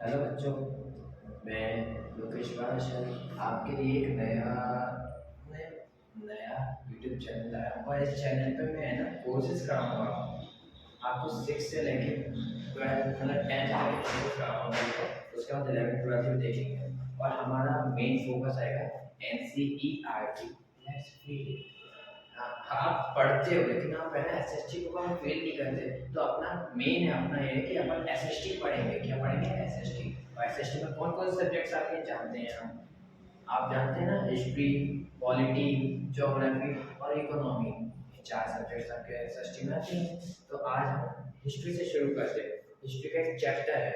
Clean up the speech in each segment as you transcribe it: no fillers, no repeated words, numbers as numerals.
Hello बच्चों, मैं लोकेश पाराशर आपके लिए एक नया नया यूट्यूब चैनल लाया हूँ और इस चैनल पे मैं है ना कोर्सेज कराऊंगा। आपको 6 से लेके 12 मतलब 10 तक के कोर्सेज कराऊंगा आपको। उसके बाद 11 12 भी देखेंगे और हमारा मेन फोकस आएगा NCERT। Let's read. आप पढ़ते हो लेकिन आप है ना SST को हम फेल नहीं करते, तो अपना मेन है अपना ये है कि अपन SST पढ़ेंगे। क्या पढ़ेंगे? SST। और SST में कौन कौन से सब्जेक्ट्स आते हैं जानते हैं हम? आप जानते हैं ना, हिस्ट्री, पॉलिटी, ज्योग्राफी और इकोनॉमी, ये 4 सब्जेक्ट्स आपके SST में आते हैं। तो आज हम हिस्ट्री से शुरू करते हैं। हिस्ट्री का एक चैप्टर है,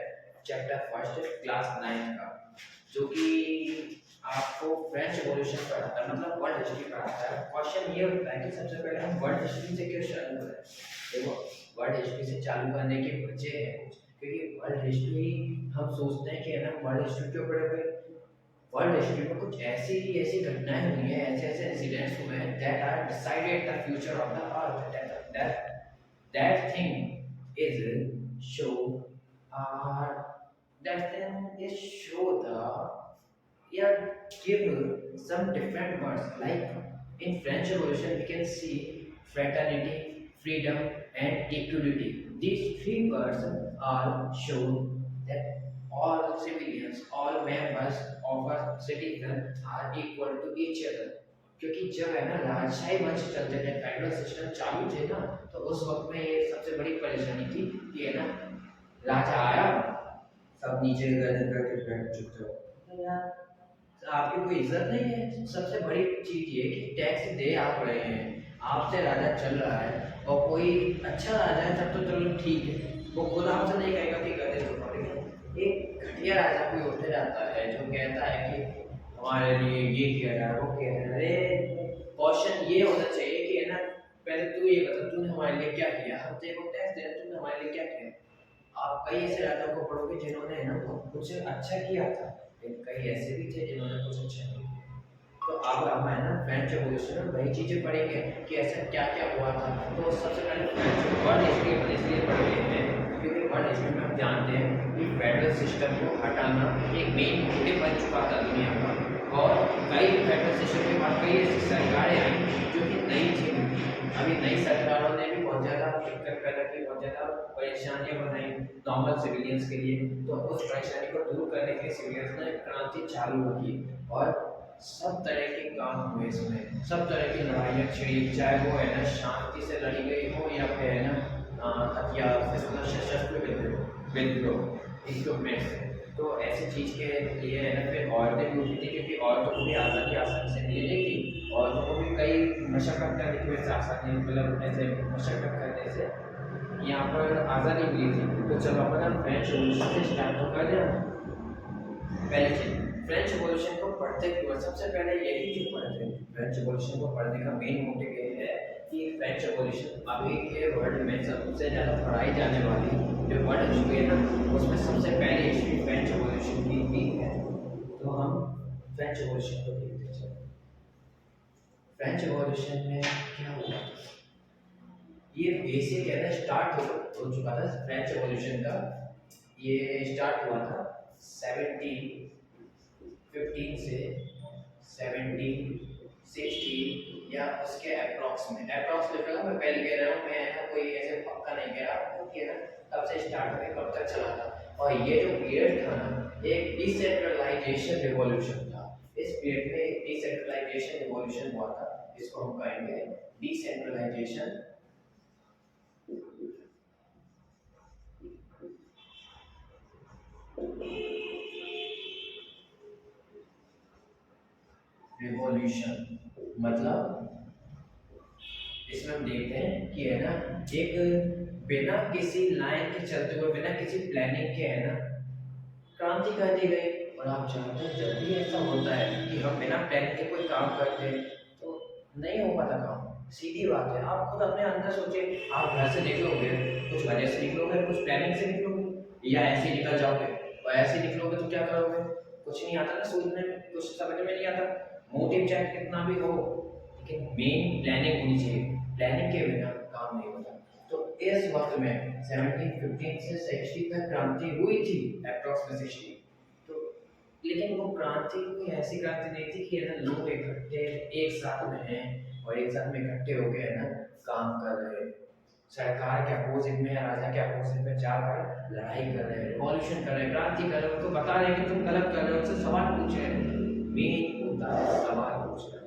चैप्टर फर्स्ट क्लास 9 का, जो कि आपको फ्रेंच रेवोल्यूशन पढ़ाता है, मतलब वर्ल्ड हिस्ट्री पढ़ाता है। क्वेश्चन ये होता है कि सबसे पहले हम वर्ल्ड हिस्ट्री से क्यों चालू करें। देखो, वर्ल्ड हिस्ट्री से चालू करने की वजह है कुछ, क्योंकि वर्ल्ड हिस्ट्री हम सोचते हैं कि है ना वर्ल्ड हिस्ट्री क्यों पढ़े भाई। वर्ल्ड हिस्ट्री में कुछ ऐसी ऐसी घटनाएं हुई हैं, ऐसे ऐसे इंसिडेंट्स हुए हैं that are decided the future of the earth. That thing is show uh, that thing is show the, yeah, give some different words. Like in French Revolution we can see fraternity, freedom and equality. These three words are shown that all civilians, all members of a citizen are equal to each other. क्योंकि जब है ना राजशाही वंश चलते थे, federal system चालू थे ना, तो उस वक्त में ये सबसे बड़ी परेशानी थी कि है ना राजा आया, सब नीचे गर्दन करके बैठ चुके हो, तो यार तो आपकी कोई इज्जत नहीं है। सबसे बड़ी चीज ये कि टैक्स दे आप रहे हैं, आपसे राजा चल रहा है, और कोई अच्छा राजा है तब तो चलो ठीक है, वो खुद आपसे नहीं कहेगा कि गधे चुप। लेकिन एक घटिया राजा कोई उठ जाता है जो कहता है कि हमारे लिए ये किया जाए, वो किया जाए। अरे क्वेश्चन ये होना चाहिए कि है ना, पहले तू ये बता तूने हमारे लिए क्या किया, हम तेरे को टैक्स दे रहे हैं, तूने हमारे लिए क्या किया। आप कई ऐसे राजाओं को पढ़ोगे जिन्होंने है ना कुछ अच्छा किया था, लेकिन कई ऐसे भी थे जिन्होंने कुछ अच्छा नहीं किया। तो अब हम है ना फ्रेंच रेवोल्यूशन में वही चीजें पढ़ेंगे कि ऐसा क्या क्या हुआ था। तो सबसे पहले फ्रेंच वर्ल्ड हिस्ट्री अपन इसलिए पढ़ रहे हैं क्योंकि वर्ल्ड हिस्ट्री में हम जानते हैं कि फेडरल सिस्टम को हटाना एक मेन मोटिव बन चुका था दुनिया का। और कई फेडरल सिस्टम के बाद कई ऐसी सरकारें आई जो कि नई थी। अभी नई सरकारों ने भी बहुत ज़्यादा दिक्कत पैदा की, बहुत ज़्यादा परेशानियां बनाई नॉर्मल सिविलियंस के लिए। तो उस परेशानी को दूर करने के लिए सिविलियंस ने क्रांति चालू की और सब तरह के काम हुए इसमें, सब तरह की लड़ाइयाँ छिड़ी, चाहे वो है ना शांति से लड़ी गई हो या फिर है ना हथियार से, मतलब सशस्त्र विद्रोह इक्विपमेंट से। तो ऐसी चीज़ के लिए है ना फिर औरतें भी उठी थी, क्योंकि औरतों को भी आज़ादी आसानी से मिली नहीं थी। औरतों को भी कई मशक्कत करने की वजह से आसानी, मतलब ऐसे मशक्कत करने से यहाँ पर आज़ादी मिली थी। तो चलो अपन फ्रेंच रेवोल्यूशन से स्टार्ट तो कर दें। पहले चीज, फ्रेंच रेवोल्यूशन को पढ़ते क्यों? सबसे पहले यही क्यों पढ़ते हैं? फ्रेंच रेवोल्यूशन को पढ़ने का मेन मोटिव ये है कि फ्रेंच रेवोल्यूशन अभी के वर्ल्ड में सबसे ज़्यादा पढ़ाई जाने वाली जो वर्ल्ड हिस्ट्री है ना, उसमें सबसे पहले हिस्ट्री फ्रेंच रेवोल्यूशन की भी है। तो हम फ्रेंच रेवोल्यूशन को देखते हैं। फ्रेंच रेवोल्यूशन में क्या हुआ? ये बेसिक है ना, स्टार्ट हो चुका था फ्रेंच रेवोल्यूशन का। ये स्टार्ट हुआ था 1715 से 1716 या उसके अप्रॉक्स में। अप्रॉक्स लिख रहा हूँ मैं, पहले कह रहा हूँ मैं, है ना कोई ऐसे पक्का नहीं कह रहा हूँ कि है ना तब से स्टार्ट होकर कब तक चला था। और ये जो पीरियड था ना, एक डिसेंट्रलाइजेशन रिवॉल्यूशन था। इस पीरियड में एक डिसेंट्रलाइजेशन रिवॉल्यूशन हुआ था, इसको हम कहेंगे डिसेंट्रलाइजेशन रिवॉल्यूशन। मतलब इसमें हम देखते हैं कि है ना एक बिना किसी लाइन के चलते हुए, बिना किसी प्लानिंग के है ना क्रांति कर दी गई। और आप जानते हैं जब भी ऐसा होता है कि हम बिना प्लान के कोई काम करते हैं तो नहीं हो पाता काम। सीधी बात है, आप खुद अपने अंदर सोचिए, आप घर से निकलोगे कुछ वजह से निकलोगे, कुछ प्लानिंग से निकलोगे, या ऐसे ही निकल जाओगे। और ऐसे ही निकलोगे तो क्या करोगे? कुछ नहीं आता ना सोचने में, कुछ समझ में नहीं आता। मोटिव चाहे कितना भी हो, लेकिन मेन प्लानिंग होनी चाहिए। प्लानिंग के बिना काम नहीं होता। तो इस वक्त में 1715 से 60 तक क्रांति हुई थी, अप्रॉक्स में 60। तो लेकिन वो क्रांति कोई ऐसी क्रांति नहीं थी कि है ना लोग इकट्ठे एक साथ में हैं और एक साथ में इकट्ठे होकर है ना काम कर रहे हैं, सरकार के अपोजिट में, राजा के अपोजिट में जाकर लड़ाई कर रहे हैं, रिवॉल्यूशन कर रहे हैं, क्रांति कर रहे हैं, उनको बता रहे हैं कि तुम गलत कर रहे हो, उनसे सवाल पूछ रहे हैं। मेन होता है सवाल पूछना,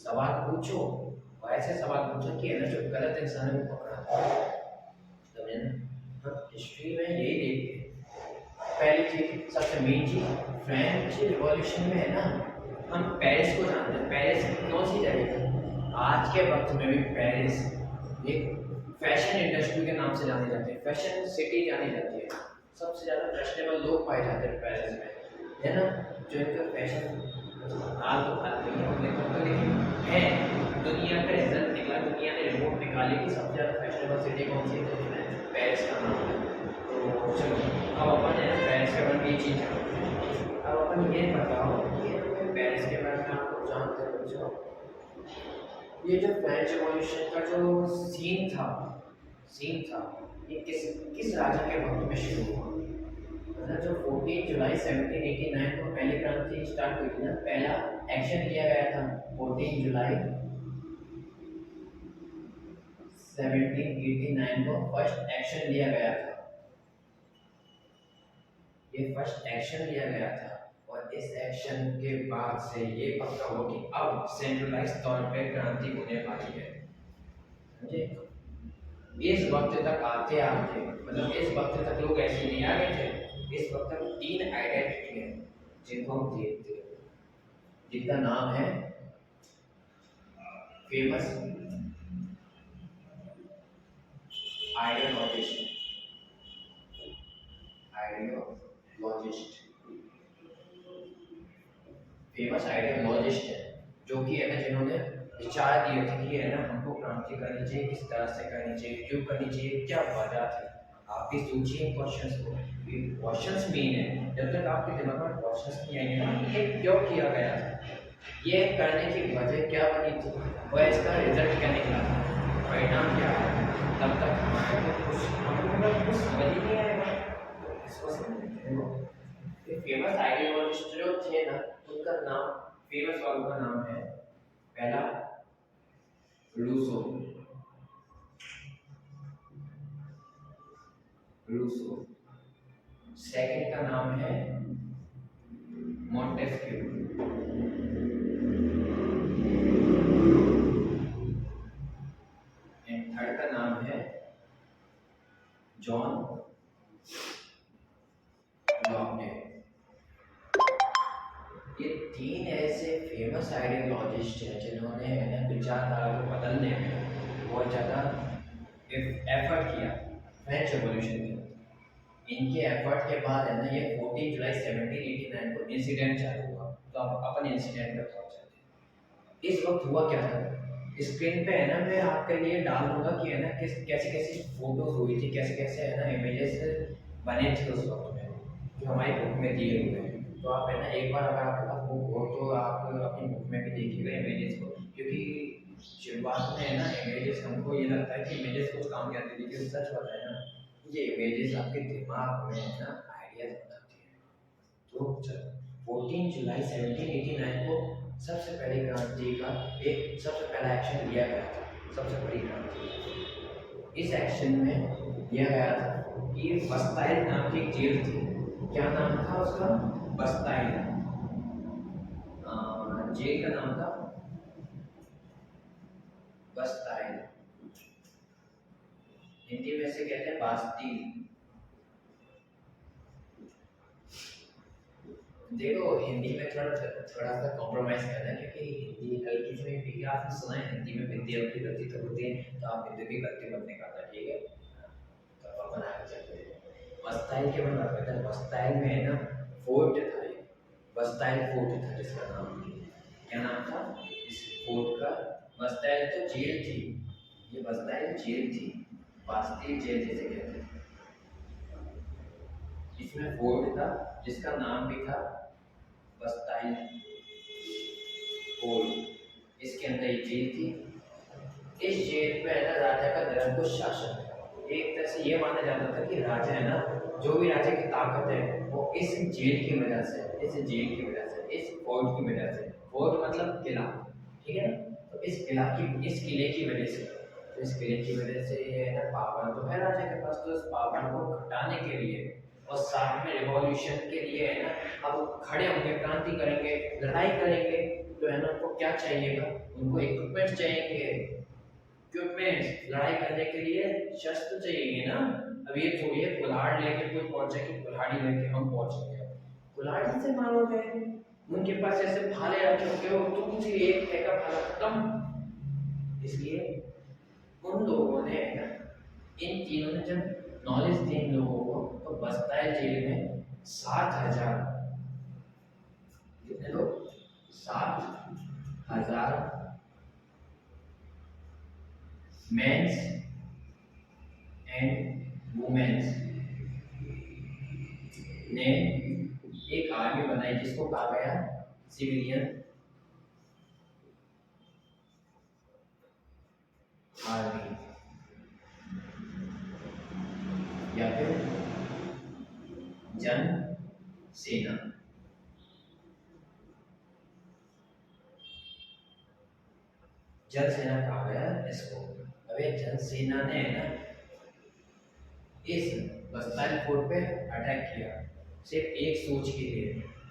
सवाल पूछो और ऐसे सवाल पूछो कि है ना जो गलत इंसान है वो पकड़ा, समझे ना। हम हिस्ट्री में यही देखते हैं। पहली चीज, सबसे मेन चीज, फ्रेंच रिवॉल्यूशन में है ना हम पेरिस को जानते हैं। पेरिस कौन सी जगह है? आज के वक्त में भी पेरिस एक फैशन इंडस्ट्री के नाम से जानी जाती है, फैशन सिटी जानी जाती है। सबसे ज़्यादा फैशनेबल लोग पाए जाते हैं पेरिस में, है ना, जो इनका फैशन हाल तो हाल नहीं है, लेकिन है। दुनिया का रिजल्ट निकला, दुनिया ने रिपोर्ट निकाली कि सबसे ज़्यादा फैशनेबल सिटी कौन सी है, पेरिस का नाम है। तो चलो अब अपन है पेरिस के बारे में ये चीज़ जानते हैं। अब अपन ये बताओ कि पेरिस के बारे में आप लोग जानते हो जो ये जो फ्रेंच रिवॉल्यूशन का जो सीन था ये किस किस राजा के वक्त में शुरू हुआ? मतलब जो 14 जुलाई 1789 को पहली क्रांति स्टार्ट हुई थी ना, पहला एक्शन लिया गया था 14 जुलाई 1789 को फर्स्ट एक्शन लिया गया था। ये फर्स्ट एक्शन लिया गया था और इस एक्शन के बाद से ये पक्का हुआ कि अब सेंट्रलाइज तौर पे क्रांति होने वाली है, समझे। इस वक्त तक आते आते मतलब इस वक्त तक लोग ऐसे नहीं आ गए थे। इस वक्त तक 3 आइडेंटिटी है जिनको हम देखते हैं, जिनका नाम है फेमस आइडियोलॉजिस्ट फेमस आइडियोलॉजिस्ट है, जो कि है ना जिन्होंने विचार दिए थे कि है ना हमको क्रांति करनी चाहिए, किस तरह से करनी चाहिए, क्यों करनी चाहिए, क्या वजह थी। आप भी सोचिए क्वेश्चंस को, ये क्वेश्चंस मेन है। जब तक आपके दिमाग में क्वेश्चंस नहीं आएंगे ना ये क्यों किया गया था, ये करने की वजह क्या बनी थी और इसका रिजल्ट क्या निकला था, परिणाम क्या आया, तब तक हमको कुछ समझ ही नहीं आएगा। इसको समझते हैं फेमस आइडियोलॉजिस्ट जो थे ना उनका नाम, फेमस वालों का नाम है, पहला रूसो, सेकंड का नाम है मॉन्टेस्क्यू, एंड थर्ड का नाम है जॉन लॉक। ये 3 ऐसे फेमस आइडियोलॉजिस्ट हैं जिन्होंने है ना विचारधारा को बदलने में बहुत ज़्यादा एफर्ट किया फ्रेंच रेवोल्यूशन में। इनके एफर्ट के बाद है ना ये 14 जुलाई 1789 को इंसिडेंट चालू हुआ। तो अब अपन इंसिडेंट पर पहुंचते हैं। इस वक्त हुआ क्या था, स्क्रीन पे है ना मैं आपके लिए डाल दूंगा कि है ना किस कैसी कैसी फोटोज हुई थी, कैसे कैसे है ना इमेजेस बने थे उस वक्त में, जो हमारी बुक में दिए हुए हैं। तो आप है ना एक बार अगर आपके पास बुक हो तो आप अपनी बुक में भी देखिएगा इमेजेस को, क्योंकि शुरुआत में है ना इमेजेस हमको ये लगता है कि इमेजेस कुछ काम नहीं आती, लेकिन सच बताए ना ये इमेजेस आपके दिमाग में है ना आइडियाज बनाती है। तो चलो 14 जुलाई 1789 को सबसे पहली क्रांति का एक सबसे पहला एक्शन लिया गया था, सबसे बड़ी क्रांति। इस एक्शन में लिया गया था कि बस्ताइल नाम की एक जेल थी। क्या नाम था उसका? बस्ताइल। जेल का नाम था बस्ताइल, हिंदी में से कहते हैं बास्तील। देखो हिंदी में थोड़ा सा कॉम्प्रोमाइज करना है, क्योंकि हिंदी हल्की सी भी ठीक है, आपने सुना है हिंदी में विद्यार्थी गलती तो होती है, तो आप हिंदी की गलती मत निकालना, ठीक है। तो अपन आगे चलते हैं। बस्ताइल के बारे में पता है, बस्ताइल में है ना फोर्ट था, बस्ताइल फोर्ट था जिसका नाम क्या नाम था इस फोर्ट का? बस्ताइल तो जेल थी, ये बस्ताइल जेल थी, बास्तील जेल जैसे कहते हैं। इसमें फोर्ट था जिसका नाम भी था बस्ताइल फोर्ट। इसके अंदर ये जेल थी। इस जेल पे है ना राजा का निरंकुश शासन था, एक तरह से ये माना जाता था कि राजा है ना, जो भी राजा की ताकत है वो इस जेल की वजह से, इस जेल की वजह से, इस फोर्ट की वजह से, फोर्ट मतलब किला, ठीक है ना, तो इस किला की, इस किले की वजह से, तो इस किले की वजह से ये है ना पावर तो है राजा के पास, तो इस पावर को घटाने के लिए और साथ में रिवॉल्यूशन के लिए है ना अब खड़े होंगे, क्रांति करेंगे, लड़ाई करेंगे, तो है ना उनको क्या चाहिएगा, उनको इक्विपमेंट चाहिए, इक्विपमेंट लड़ाई करने के लिए शस्त्र चाहिए ना। अब ये थोड़ी है कुल्हाड़ लेके कोई पहुंचे कि कुल्हाड़ी लेके हम पहुंचेंगे, कुल्हाड़ी से मारोगे, उनके पास ऐसे भाले रखे होंगे, वो तुम से एक फेंका भाला खत्म। इसलिए उन लोगों ने है ना, इन तीनों ने जब नॉलेज दी इन लोगों को, तो बस्ताल जेल में 7,000, कितने लोग, 7,000 मेंस एंड वुमेन्स ने एक आर्मी बनाई जिसको कहा गया सिविलियन आर्मी या फिर जन सेना। जन सेना कहा गया इसको। अब ये जन सेना ने है ना इस बस्ताल फोर्ट पे अटैक किया, सिर्फ एक सोच के लिए,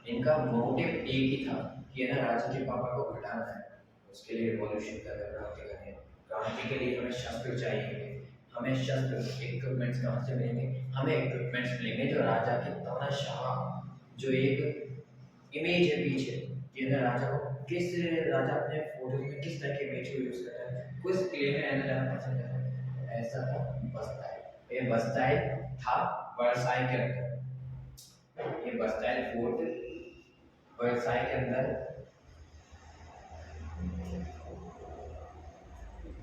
इनका मोटिव एक ही था कि है ना राजा के पापा को घटाना है, उसके लिए रिवॉल्यूशन करना, क्रांति करनी है, क्रांति के लिए हमें शस्त्र चाहिए, हमें शस्त्र इक्विपमेंट्स कहाँ से मिलेंगे, हमें इक्विपमेंट्स मिलेंगे जो राजा के तानाशाह, जो एक इमेज है पीछे कि ना राजा को किस, राजा अपने फोटो में किस तरह के इमेज को यूज करता है, कुछ क्लियर में रहना ज़्यादा पसंद है, ऐसा था बस्ताल। ये बस्ताल था वर्साई के अंदर, ये बस्ताल फोर्ट वर्साई के अंदर,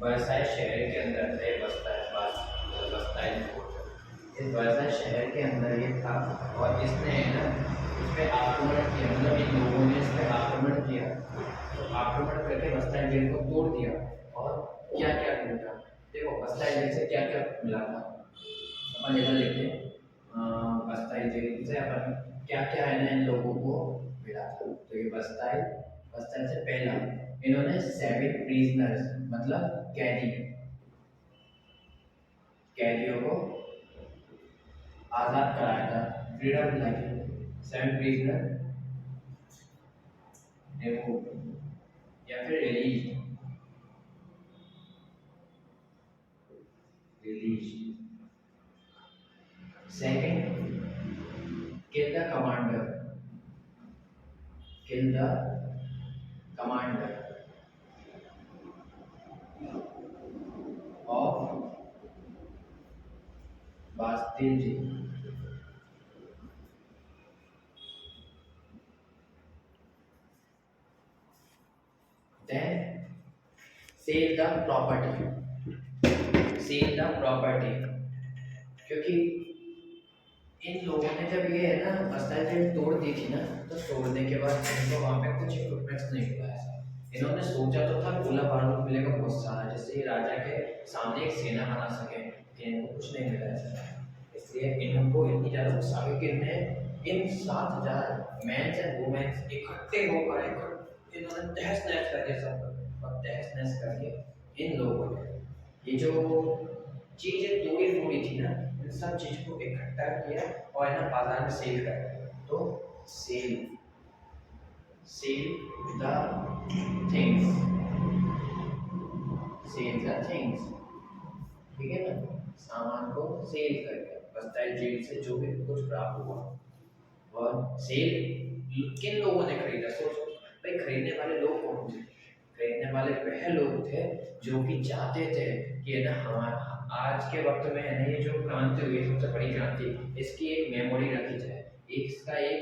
वर्साई शहर के अंदर थे बस्ताल फोर्ट, इस वर्साई शहर के अंदर ये था, और इसने है ना इस पे आक्रमण किया, मतलब इन लोगों ने इस पे आक्रमण किया, तो आक्रमण करके बस्ताल जेल को तोड़ दिया, और क्या क्या मिला, देखो बस्ताल जेल से क्या क्या मिला था, अपन इधर देखते हैं, बस्ताल जेल से अपन क्या क्या है ना इन लोगों को मिला था। तो ये बस्ताल, बस्ताल से पहला इन्होंने 7 प्रिजनर्स मतलब कैदी, कैदियों को आज़ाद कराया था, फ्रीडम दिलाई थी, 7 प्रिजनर रिमूव या फिर release, release. Second, kill the commander, kill the commander of Bastille jail, then save the property, save the property, क्योंकि इन लोगों ने जब ये है ना बस्ताल जेल तोड़ दी थी ना, तो तोड़ने के बाद इनको वहाँ पे कुछ इक्विपमेंट्स नहीं मिला है, इन्होंने सोचा तो था गोला बारूद मिलेगा बहुत सारा, जिससे ये राजा के सामने एक सेना बना सके, इनको कुछ नहीं मिला है, इसलिए इनको इतनी ज़्यादा गुस्सा आ गई कि इन्हें इन 7,000 मेंस एंड वुमेन्स इकट्ठे होकर इन्होंने तहस नहस कर दिया सब, और तहस नहस करके इन लोगों ने ये जो चीज़ें तोड़ी फोड़ी थी ना, इन सब चीज़ को इकट्ठा किया और है ना बाजार में सेल कर दिया। तो sell, sell the things, sell the things, ठीक है ना, सामान को सेल कर दिया, बस्ताल जेल से जो भी कुछ प्राप्त हुआ, और सेल किन लोगों ने खरीदा, सोचो भाई, खरीदने वाले लोग कौन थे, खरीदने वाले वह लोग थे जो कि चाहते थे कि है ना हमारा आज के वक्त में है ना ये जो क्रांति हुई सबसे बड़ी क्रांति, इसकी एक मेमोरी रखी जाए, इसका एक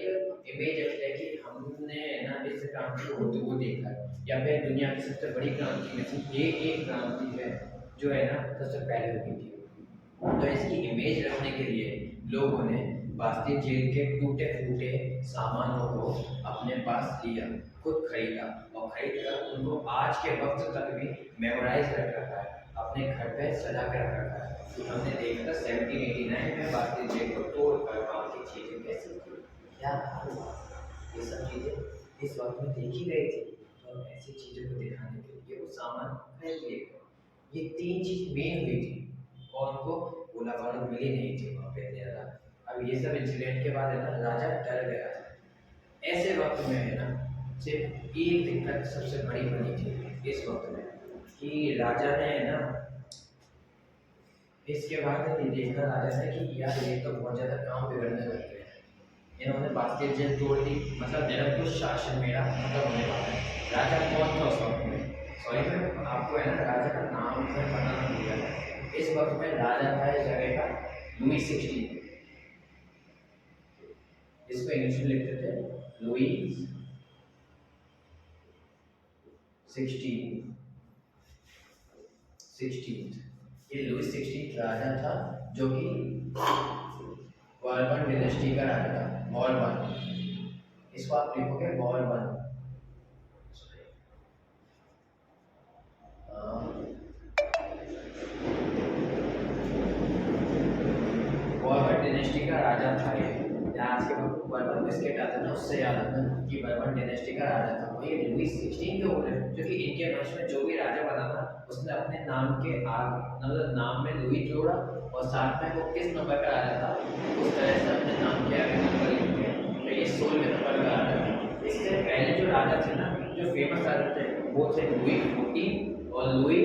इमेज रखते हैं कि हमने है ना इस क्रांति को होते हुए देखा है, या फिर दुनिया की सबसे बड़ी क्रांति में से ये एक क्रांति है जो है ना सबसे पहले हुई थी। तो इसकी इमेज रखने के लिए लोगों ने बास्तिल जेल के टूटे फूटे सामानों को अपने पास लिया, खुद खरीदा, और खरीद कर उनको आज के वक्त तक भी मेमोराइज रख रखा है, अपने घर पे सजा कर रख रखा है। हमने देखा था 1789 में बास्टिल जेल को तोड़ कर वहाँ की चीज़ें कैसी थी, क्या हाल हुआ, ये सब चीज़ें इस वक्त में देखी गई थी। तो ऐसी चीज़ों को दिखाने के लिए वो सामान खरीद लिए गए। ये 3 चीज़ मेन हुई थी और उनको गोला बारूद मिली नहीं थी वहाँ पे इतने ज़्यादा। अब ये सब इंसिडेंट के बाद है ना राजा डर गया था। ऐसे वक्त में है ना सिर्फ एक दिक्कत सबसे बड़ी बनी थी इस वक्त में कि राजा ने है ना इसके बाद ये देखा राजा ने कि यार ये तो बहुत ज़्यादा काम बिगड़ने लग गए हैं। इन्होंने बास्केट जेल तोड़ दी, मतलब निरंकुश शासन मेरा खत्म होने वाला है। राजा कौन था उस वक्त में? सॉरी मैं आपको है ना राजा का नाम मैं बताना भूल गया था। इस वक्त में राजा था इस जगह का लुई 16, इसको इंग्लिश में लिखते थे लुई 16। ये लुई 16 राजा था जो कि बॉर्बन डायनेस्टी का राजा था। बॉर्बन, इसको आप लिखोगे बॉर्बन। बॉर्बन डायनेस्टी का राजा था ये। आज के बर्बन बिस्किट आता है ना उससे याद आता है कि बर्बन डायनेस्टी का राजा था वही लुई 16 के बोले, क्योंकि इनके वंश में जो भी राजा बना था उसने अपने नाम के आगे मतलब नाम में लुई जोड़ा और साथ में वो किस नंबर का राजा था उस तरह से अपने नाम के आगे नंबर लिख दिया। तो ये 16वें नंबर का राजा था। इससे पहले जो राजा थे ना जो फेमस राजा थे वो थे लुई 14 और लुई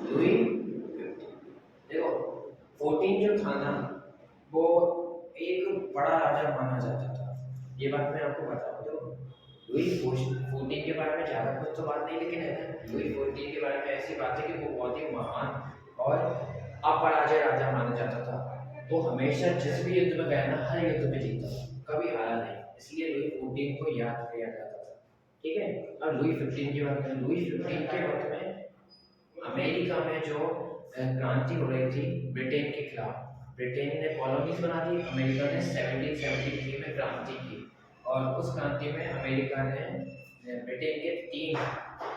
15। देखो 14 जो था ना वो एक बड़ा राजा माना जाता था, ये बात मैं आपको बताऊं तो लुई 14 के बारे में ज़्यादा कुछ तो बात नहीं, लेकिन है ना लुई 14 के बारे में ऐसी बात है कि वो बहुत ही महान और अपराजय राजा माना जाता था। वो हमेशा जिस भी युद्ध में गया ना हर युद्ध में जीता, कभी हारा नहीं, इसलिए लुई 14 को याद किया जाता था। ठीक है, अब लुई 15 की बात करें। लुई 15 के वक्त में अमेरिका में जो क्रांति हो रही थी ब्रिटेन के खिलाफ, ब्रिटेन ने कॉलोनीज बना दी, अमेरिका ने 1773 में क्रांति की और उस क्रांति में अमेरिका ने ब्रिटेन के 3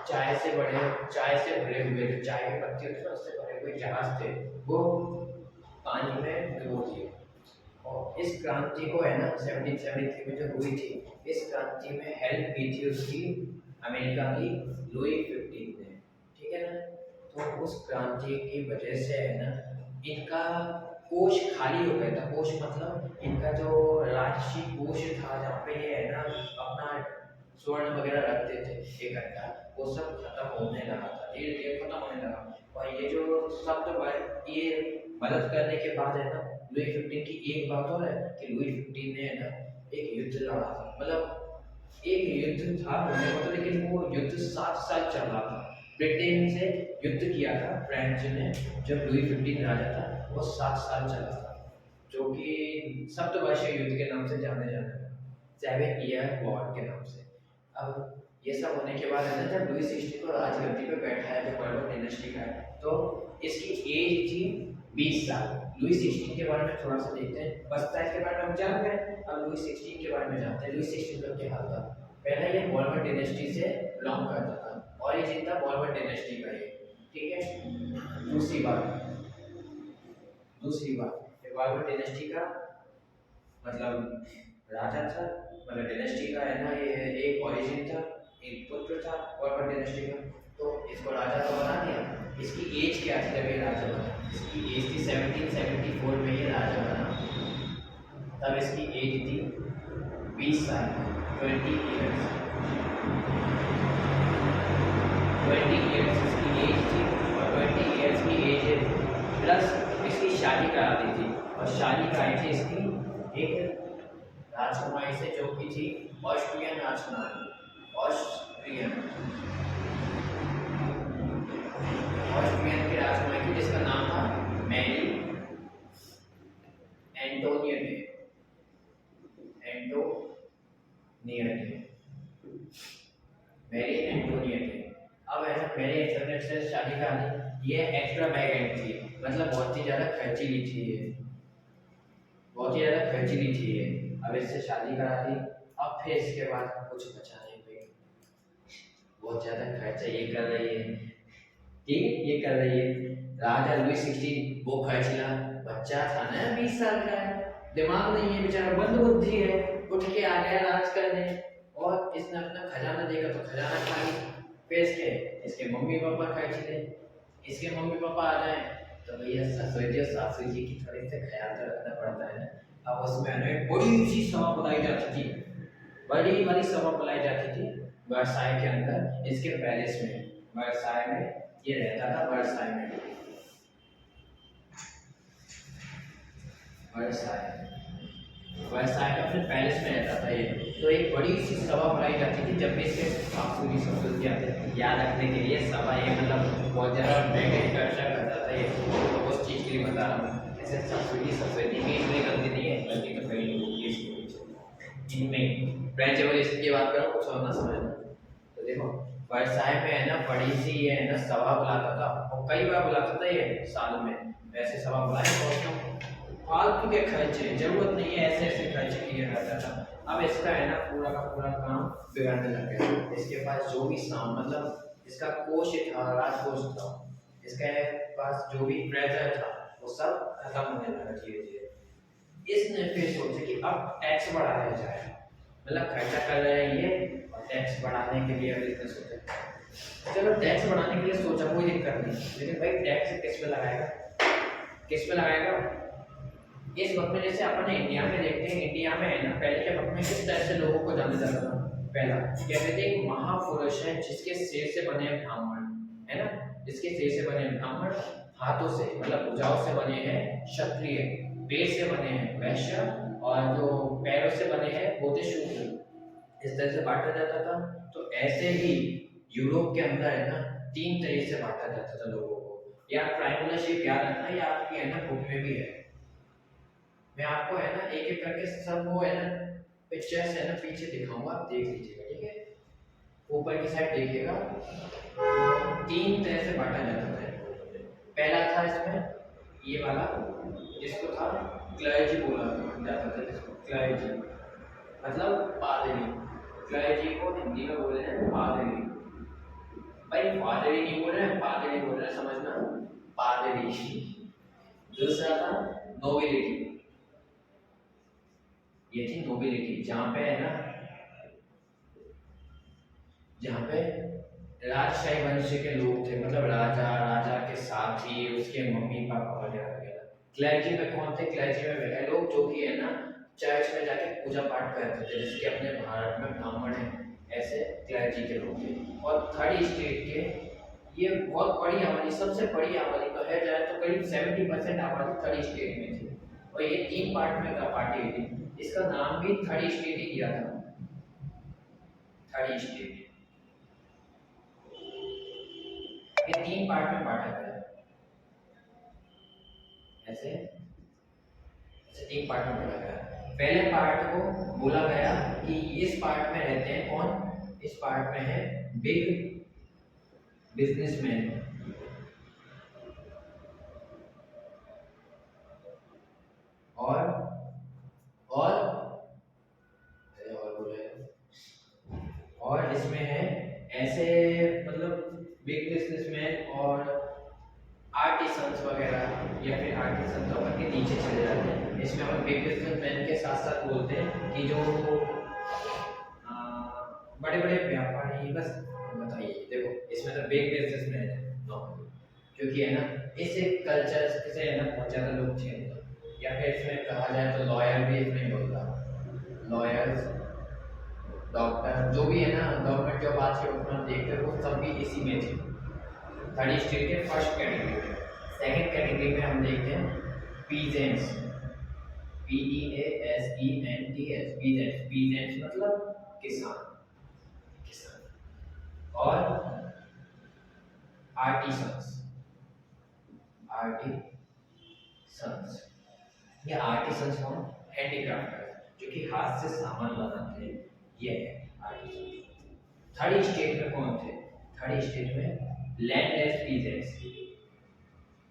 चाय से भरे हुए जो चाय की पत्ती होती है उससे भरे हुए जहाज थे वो पानी में डुबो दिए। और इस क्रांति को है ना 1773 में जो हुई थी इस क्रांति में हेल्प की थी उसकी अमेरिका की लुई 15 ने। ठीक है ना, तो उस क्रांति की वजह से है ना इनका कोष खाली हो गया था। कोष मतलब इनका जो राजसी कोष था जहाँ पे ये है ना अपना स्वर्ण वगैरह रखते थे इकट्ठा, वो सब खत्म होने लगा था, धीरे धीरे खत्म होने लगा। और ये जो सब तो ये मदद करने के बाद है ना लुई 15 की एक बात और है कि लुई 15 ने है ना एक युद्ध लड़ा था, मतलब एक युद्ध था होने को तो, लेकिन वो युद्ध 7 साल चल रहा था। ब्रिटेन से युद्ध किया था फ्रेंच ने जब लुई 15 राजा था, वो 7 साल चला था, जो कि सप्तवर्षीय युद्ध के नाम से जाने जाता है, 7 ईयर वॉर के नाम से। अब ये सब होने के बाद है ना जब लुई 16 को राजगद्दी पे बैठा है जो बर्बन डायनेस्टी का है, तो इसकी एज थी 20 साल। लुई 16 के बारे में थोड़ा सा देखते हैं, वर्साइल्स के बारे में हम जान गए, अब लुई 16 के बारे में जानते हैं। लुई 16 का क्या हाल था? पहले ये बर्बन डायनेस्टी से बिलोंग करता था और ये जीता बर्बन डायनेस्टी का ये। ठीक है, दूसरी बात ये बर्बन डायनेस्टी का मतलब राजा था, मतलब डायनेस्टी का है ना ये एक ओरिजिन था, एक पुत्र था बर्बन डायनेस्टी का, तो इसको राजा तो बना दिया। इसकी एज क्या थी जब ये राजा बना? इसकी एज थी 1774 में ये राजा बना, तब इसकी एज थी 20 साल, 20 इयर्स। 20 इयर्स इसकी एज थी और 20 इयर्स की एज प्लस इसकी शादी करा दी थी और शादी कराई थी इसकी एक राजकुमारी से जो कि थी ऑस्ट्रियन राजकुमारी, ऑस्ट्रियन की राजकुमारी थी जिसका नाम था मैरी एंटोनियटे। मैरी एंटोनियटे। अब ऐसा मैरी एंटोनियट से शादी करा दी, ये एक्स्ट्रा बैगेंट थी, मतलब बहुत ही ज़्यादा खर्चीली थी ये, बहुत ही ज़्यादा खर्चीली थी ये। अब इससे शादी करा दी, अब फिर इसके बाद कुछ बचा नहीं भाई, बहुत ज़्यादा खर्चा ये कर रही है, ठीक है, ये कर रही है। राजा लुई 16 वो खर्चला बच्चा था ना, 20 साल का है, दिमाग नहीं है बेचारा, बंद बुद्धि है, उठ के आ गया राज करने। और इसने अपना खजाना देखा तो खजाना खाली। फिर इसके मम्मी पापा खर्च ले, इसके मम्मी पापा आ जाए तो भैया ससुर जी और सासू जी की थोड़ी सा ख्याल तो रखना पड़ता है ना। अब उसमें हमें बड़ी सी सभा बुलाई जाती थी, बड़ी बड़ी सभा बुलाई जाती थी वर्साई के अंदर, इसके पैलेस में, वर्साई में ये रहता था, वर्साई में, वर्साई, वर्साई में अपने पैलेस में रहता था ये। तो एक बड़ी सी सभा बुलाई जाती थी जब भी इसके सासू जी ससुर जी आते थे, याद रखने के लिए सभा, ये मतलब बहुत ज़्यादा नेगेटिव चर्चा करता था ये, तो उस चीज़ के लिए बता रहा हूँ। ऐसे सासू जी ससुर जी की इसमें गलती नहीं है, गलती तो कई लोगों की इसके पीछे, इनमें फ्रेंच और इसकी बात करो कुछ और ना समझना। तो देखो वर्साई में है ना बड़ी सी ये है ना सभा बुलाता था, और कई बार बुलाता था ये साल में, वैसे सभा बुलाए तो उसमें फालतू के खर्चे, जरूरत नहीं है ऐसे ऐसे खर्चे किए जाता था। अब इसका है ना पूरा का पूरा काम बिगड़ने लग गया। इसके पास जो भी साम मतलब इसका कोष था, राजकोष था, इसके पास जो भी ट्रेजर था वो सब खत्म होने लगा धीरे धीरे। इसने फिर सोचा कि अब टैक्स बढ़ाया जाए, मतलब खर्चा कर रहे हैं ये और टैक्स बढ़ाने के लिए इसने सोचा, चलो टैक्स बढ़ाने के लिए सोचा, कोई दिक्कत नहीं, लेकिन भाई टैक्स किस पे लगाएगा, किस पे लगाएगा। इस वक्त में जैसे अपन इंडिया में देखते हैं, इंडिया में है ना पहले के वक्त में किस तरह से लोगों को जाना जाता था। पहला कहते थे एक महापुरुष है जिसके सिर से बने हैं ब्राह्मण, है ना, जिसके सिर से बने हैं ब्राह्मण, हाथों से मतलब भुजाओं से बने हैं क्षत्रिय, पैर से बने हैं वैश्य, और जो पैरों से बने हैं वो थे शूद्र। इस तरह से बांटा जाता था। तो ऐसे ही यूरोप के अंदर है ना 3 तरह से बांटा जाता था लोगों को। या ट्रायंगुलर शेप याद रखना, या आपकी है ना बुक में भी है, मैं आपको है ना एक एक करके सब वो है ना पिक्चर्स है ना पीछे दिखाऊंगा, आप देख लीजिएगा, ठीक है। ऊपर की साइड देखिएगा, 3 तरह से बांटा जाता था। पहला था इसमें ये वाला, जिसको था क्लर्जी बोला जाता था, जिसको क्लर्जी मतलब पादरी, क्लर्जी को हिंदी में बोल रहे हैं पादरी, भाई पादरी नहीं बोल रहे हैं, पादरी बोल रहे हैं, समझना, पादरी। दूसरा था नोबिलिटी, ये थी नोबिलिटी, जहाँ पे है ना, जहाँ पे राजशाही वंश के लोग थे, मतलब राजा, राजा के साथी, उसके मम्मी पापा वगैरह वगैरह। क्लर्जी में कौन थे, क्लर्जी में वह लोग जो कि है ना चर्च में जाके पूजा पाठ करते थे, जैसे कि अपने भारत में ब्राह्मण है, ऐसे क्लर्जी के लोग थे। और थर्ड स्टेट के, ये बहुत बड़ी आबादी, सबसे बड़ी आबादी कहा जाए तो करीब 70% आबादी थर्ड स्टेट में थी, और ये 3 पार्ट में बांटी गई थी। इसका नाम भी थर्ड स्टेट ही दिया था, थर्ड स्टेट, ये 3 पार्ट में बांटा गया है। ऐसे ऐसे 3 पार्ट में बांटा गया है। पहले पार्ट को बोला गया कि इस पार्ट में रहते हैं कौन, इस पार्ट में है बिग बिजनेसमैन, और और और बोले, और इसमें है ऐसे मतलब बिग बिजनेसमैन और आर्टिसंस वगैरह, या फिर आर्टिसन तो अपन के नीचे चले जाते हैं। इसमें हम बिग बिजनेसमैन के साथ साथ बोलते हैं कि जो बड़े बड़े व्यापारी, बस बताइए, देखो इसमें तो बिग बिजनेसमैन है नॉर्मली, क्योंकि है ना इस कल्चर से है ना बहुत ज़्यादा लोग थे। या फिर इसमें कहा जाए तो लॉयर भी इसमें बोलता, लॉयर्स, डॉक्टर, जो भी है ना गवर्नमेंट जॉब आज के वक्त में देखते हो वो सब भी इसी में थे। थर्ड स्टेट के फर्स्ट कैटेगरी में। सेकंड कैटेगरी में हम देखते हैं पीजेंट्स, PEASENTS, पीजेंट्स, पीजेंट्स मतलब किसान, किसान। और आर्टिसंस, आर्टिसंस, ये आर्टिसंस कौन, हैंडीक्राफ्टर्स, जो कि हाथ से सामान बनाते हैं, ये है आर्टिसंस। थर्ड स्टेट में कौन थे, थर्ड स्टेट में लैंडलेस पीजेंट्स,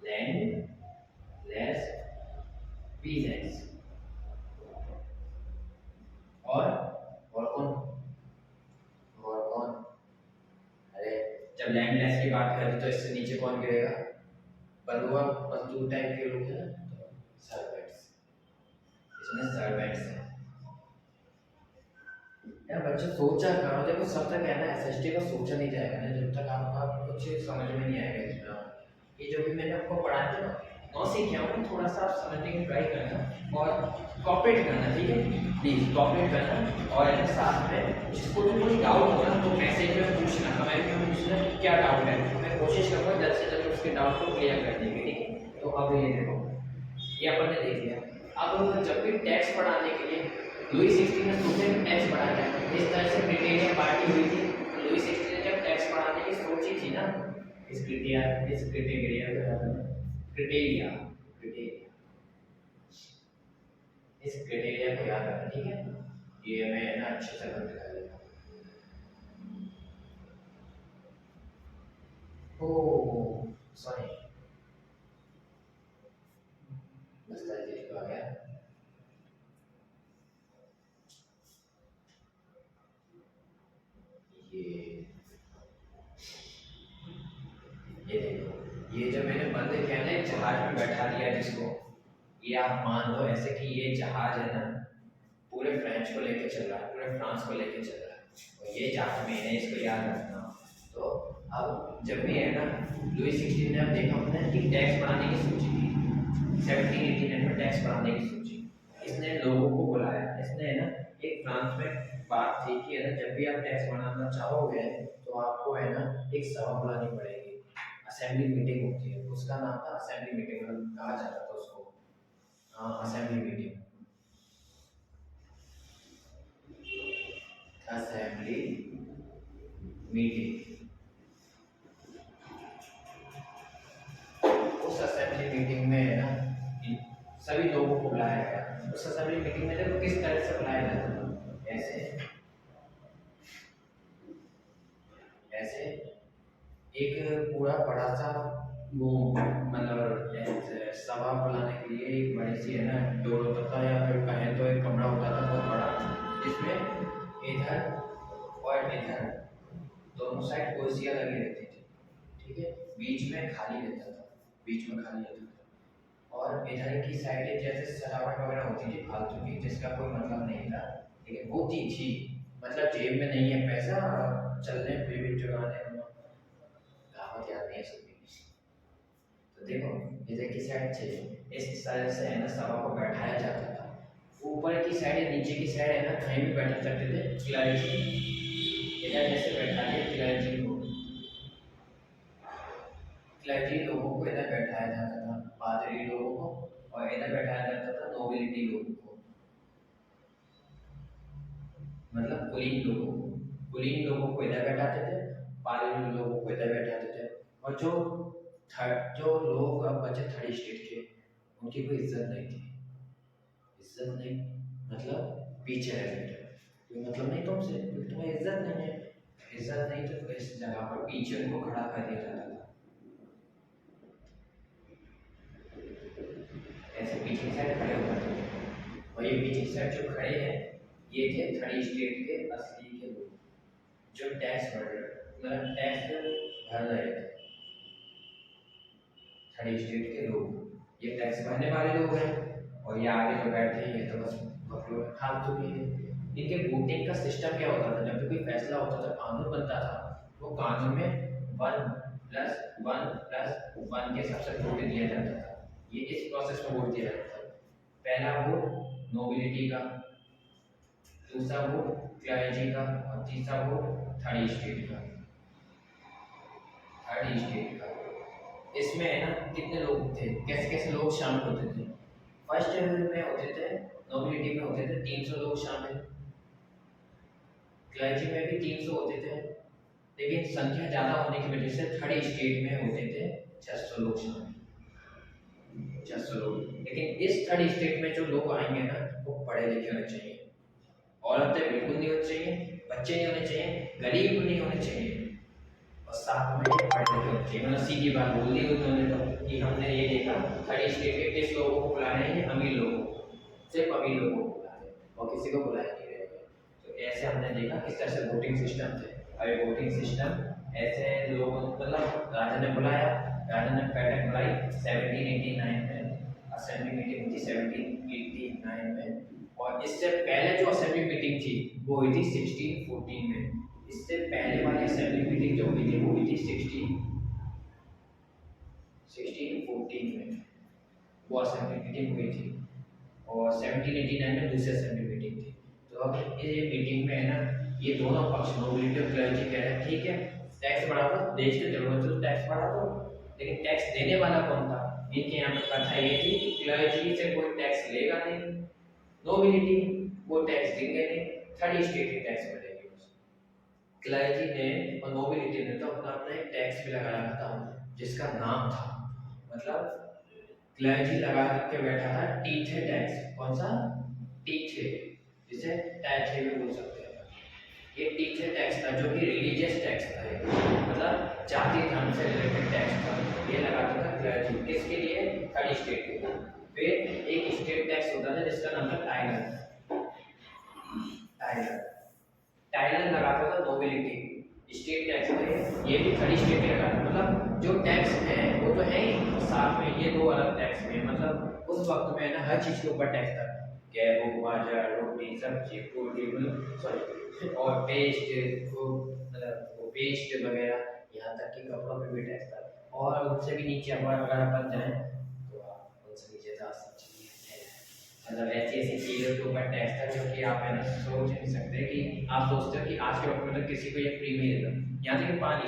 लैंडलेस पीजेंट्स। और कौन, और कौन, अरे जब जब लैंडलेस की बात करें तो इससे नीचे कौन गिरेगा? बंधुआ मजदूर टाइप के लोग हैं ना, तो सर्वेंट्स, इसमें सर्वेंट्स है। यार बच्चे सोचा करो, देखो सब तक है ना एसएसटी का सोचा नहीं जाएगा ना जब तक आपका कुछ समझ में नहीं आएगा इसमें। ये जो भी मैंने आपको पढ़ाया था ना, नौ से क्या हो, थोड़ा सा आप समझने की ट्राई करना और कॉपरेट करना, ठीक है, प्लीज कॉपरेट करना। और ऐसे साथ में जिसको भी कोई डाउट हो ना तो मैसेज में पूछना, कमेंट में पूछना कि क्या डाउट है, मैं कोशिश करूँगा जल्द से जल्द उसके डाउट को क्लियर करने की, ठीक है। तो अब ये देखो, ये अपन ने देख लिया। अब जब भी टैक्स बढ़ाने के लिए लुई 16 ने सोचे टैक्स बढ़ाया, इस तरह से ब्रिटेनिया पार्टी हुई थी। लुई 16 ने जब टैक्स बढ़ाने की सोची थी ना, इस क्रिटेरिया इस क्रिटेरिया को याद रखना, ठीक है। ये मैं ना अच्छे से बंद कर लेता हूँ। ओह सॉरी, दस्तावेज आ गया। ये देखो, ये जो मैंने बंद किया ना, एक जहाज में बैठा दिया जिसको, ये आप मान लो ऐसे कि ये जहाज है ना पूरे फ्रेंच को लेके चल रहा है, पूरे फ्रांस को लेके चल रहा है, और ये जहाज में है, इसको याद रखना। तो अब जब भी है ना लुई 16 ने अब देखा हमने कि टैक्स बढ़ाने की सोची थी, 1789 में टैक्स बढ़ाने की सोची, इसने लोगों को बुलाया, इसने है ना एक फ्रांस में बात थी कि है ना जब भी आप टैक्स बढ़ाना चाहोगे तो आपको है ना एक सभा बुलानी पड़ेगी, असेंबली मीटिंग होती है, उसका नाम था असेंबली मीटिंग, कहा जाता था उसको, हाँ असेंबली मीटिंग, असेंबली मीटिंग। उस असेंबली मीटिंग में है ना सभी लोगों को बुलाया गया। उस असेंबली मीटिंग में देखो किस तरह से बुलाया जाता था, ऐसे ऐसे एक पूरा बड़ा सा वो मतलब सभा बुलाने के लिए एक बड़ी सी है ना डोर होता था, या फिर कहें तो एक कमरा होता था बहुत बड़ा, जिसमें इधर और इधर दोनों साइड कुर्सियाँ लगी रहती थी, ठीक है, बीच में खाली रहता था, बीच में खाली रहता था, और इधर की साइड जैसे सजावट वगैरह होती थी फालतू की जिसका कोई मतलब नहीं था, लेकिन होती थी, मतलब जेब में नहीं है पैसा, चलने फिर भी चुराने कहावत याद नहीं है सबकी। तो देखो इधर की साइड से इस तरह से है ना सभा को बैठाया जाता था, ऊपर की साइड या नीचे की साइड है ना कहीं भी बैठा सकते थे, क्लर्जी इधर जैसे बैठा दिया क्लर्जी को, क्लर्जी लोगों को इधर बैठाया जाता था, पादरी लोगों को, और इधर बैठाया जाता था नोबिलिटी लोगों को, मतलब कुलीन लोगों को इधर बैठाते थे, पादरी लोगों को इधर बैठाते थे, और जो लोग अब बचे थर्ड स्टेट के, उनकी कोई इज्जत नहीं थी, इज्जत नहीं मतलब पीछे रह गए, कोई मतलब नहीं तुमसे, क्योंकि तुम्हें इज्जत नहीं है, इज्जत नहीं तो इस जगह पर पीछे उनको खड़ा कर दिया जाता था, ऐसे पीछे की साइड खड़े हो जाते थे, और ये पीछे की साइड जो खड़े हैं ये थे थर्ड स्टेट के असली के लोग, जो टैक्स भर रहे मतलब टैक्स भर रहे थे, थर्ड स्टेट के लोग, ये टैक्स भरने वाले लोग हैं, और ये आगे जो बैठे हैं ये तो बस बफलो फालतू के हैं। इनके वोटिंग का सिस्टम क्या होता था, जब भी कोई फैसला होता था, कानून बनता था, वो कानून में 1+1+1 के हिसाब से वोट दिया जाता था, ये इस प्रोसेस में वोट दिया जाता था, पहला वोट नोबिलिटी का, दूसरा वोट क्लर्जी का, और तीसरा वोट थर्ड स्टेट का, थर्ड स्टेट का। इसमें है ना कितने लोग थे, कैसे कैसे लोग शामिल होते थे, फर्स्ट में होते थे नोबिलिटी में होते थे 300 लोग शामिल, क्लर्जी में भी 300 होते थे, लेकिन संख्या ज़्यादा होने की वजह से थर्ड स्टेट में होते थे 600 लोग शामिल, 600 लोग, लेकिन इस थर्ड स्टेट में जो लोग आएंगे ना वो पढ़े लिखे होने चाहिए, औरतें बिल्कुल नहीं होनी चाहिए, बच्चे नहीं होने चाहिए, गरीब नहीं होने चाहिए, और साथ में पढ़े लिखे होने चाहिए, मतलब सीधी बात बोल दी उन्होंने तो कि हमने ये देखा थर्ड स्टेट के किस लोगों को बुला रहे हैं, अमीर लोगों को, सिर्फ अमीर लोगों को बुला रहे हैं और किसी को बुलाया नहीं रहे हैं। तो ऐसे हमने देखा किस तरह से वोटिंग सिस्टम थे, और ये वोटिंग सिस्टम ऐसे लोगों मतलब राजा ने बुलाया, राजा ने बैठक बुलाई 1789 में, असेंबली मीटिंग हुई थी 1789 में। और इससे पहले जो असेंबली मीटिंग थी वो हुई थी 1614 में। इससे पहले वाली असेंबली मीटिंग जो हुई थी वो हुई थी 1614 में, वो असेंबली मीटिंग हुई थी। और 1789 में दूसरी असेंबली मीटिंग थी। तो अब ये मीटिंग में है ना, ये दोनों पक्ष नोबिलिटी और क्लर्जी कह रहे हैं ठीक है टैक्स बढ़ा दो, देश की जरूरत है तो टैक्स बढ़ा दो, लेकिन टैक्स देने वाला कौन था? इनके यहाँ पे प्रथा ये थी कि क्लर्जी से कोई टैक्स लेगा नहीं, नोबिलिटी वो टैक्स देंगे नहीं, थर्ड स्टेट के टैक्स भरेंगे। क्लर्जी ने और नोबिलिटी ने तो अपना अपना एक टैक्स भी लगा रखा था जिसका नाम था, मतलब क्लर्जी लगा के बैठा था टीथे टैक्स। कौन सा? टीथे, जिसे टैथे भी बोल सकते हैं। ये टीथे टैक्स था जो कि रिलीजियस टैक्स था, मतलब जाति धर्म से रिलेटेड टैक्स था। ये लगाता था क्लर्जी, किसके लिए? थर्ड स्टेट के लिए। फिर एक स्टेट टैक्स होता था जिसका नाम था टाइलर। टाइलर टाइलर लगाता था नोबिलिटी। स्टेट टैक्स में ये भी थर्ड स्टेट के लगाता, मतलब जो टैक्स है वो तो है ही, साथ में ये दो अलग टैक्स में, मतलब उस वक्त में ना हर चीज के ऊपर टैक्स था, गेहूं बाजरा रोटी सब्जी पोल्ट्री सॉरी और पेस्ट मतलब वो पेस्ट वगैरह, यहाँ तक कि कपड़ों पे भी टैक्स था। और उनसे भी नीचे अखबार वगैरह बन जाए तो आप उनसे नीचे जा सकते हैं। मतलब ऐसी ऐसी चीज़ों के ऊपर टैक्स था जो कि आप है ना सोच नहीं सकते कि आप सोचते हो कि आज के वक्त में तो किसी को ये फ्री मिलेगा, यहाँ तक कि पानी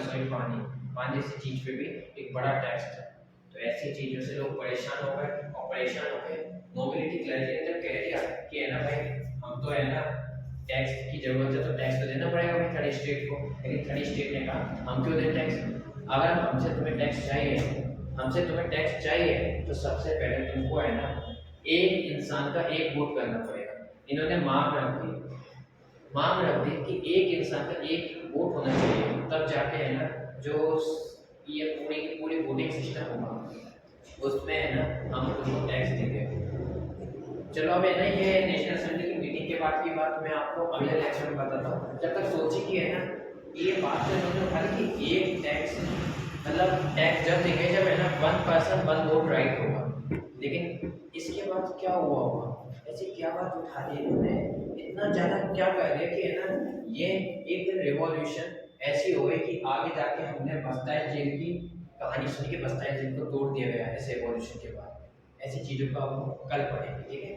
पानी जैसी चीज़ पे भी एक बड़ा टैक्स था। तो ऐसी चीज़ों से लोग परेशान हो गए, और परेशान होकर नोबिलिटी क्लर्जी ने जब कह दिया कि है ना भाई हम तो है ना टैक्स की जरूरत है तो टैक्स तो देना पड़ेगा भाई थर्ड स्टेट को, लेकिन थर्ड स्टेट ने कहा हम क्यों दें टैक्स? अगर हमसे तुम्हें टैक्स चाहिए तो सबसे पहले तुमको है ना एक इंसान का एक वोट करना पड़ेगा। इन्होंने मांग रख दी कि एक इंसान का एक वोट होना चाहिए, तब जाके है ना जो ये पूरी की पूरी वोटिंग सिस्टम होगा उसमें है ना हम तुमको टैक्स देंगे। चलो अब है ना ये नेशनल असेंबली की मीटिंग के बाद की बात मैं आपको अगले लेक्चर में बताता हूँ। जब तक सोची कि है ना ये बात तो इन्होंने उठाई कि एक टैक्स मतलब टैक्स जब देंगे जब है ना 1 पर्सन 1 वोट राइट होगा, लेकिन इसके बाद क्या हुआ होगा? ऐसी क्या बात उठा दी इन्होंने, इतना ज़्यादा क्या कर दिया कि है ना ये एक रिवॉल्यूशन ऐसी हो गई कि आगे जाके हमने बस्ताई जेल की कहानी सुनी कि बस्ताई जेल को तोड़ दिया गया ऐसे रिवॉल्यूशन के बाद। ऐसी चीज़ों का हम कल पढ़ेंगे, ठीक है?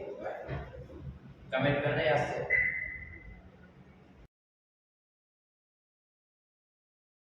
कमेंट करना याद से।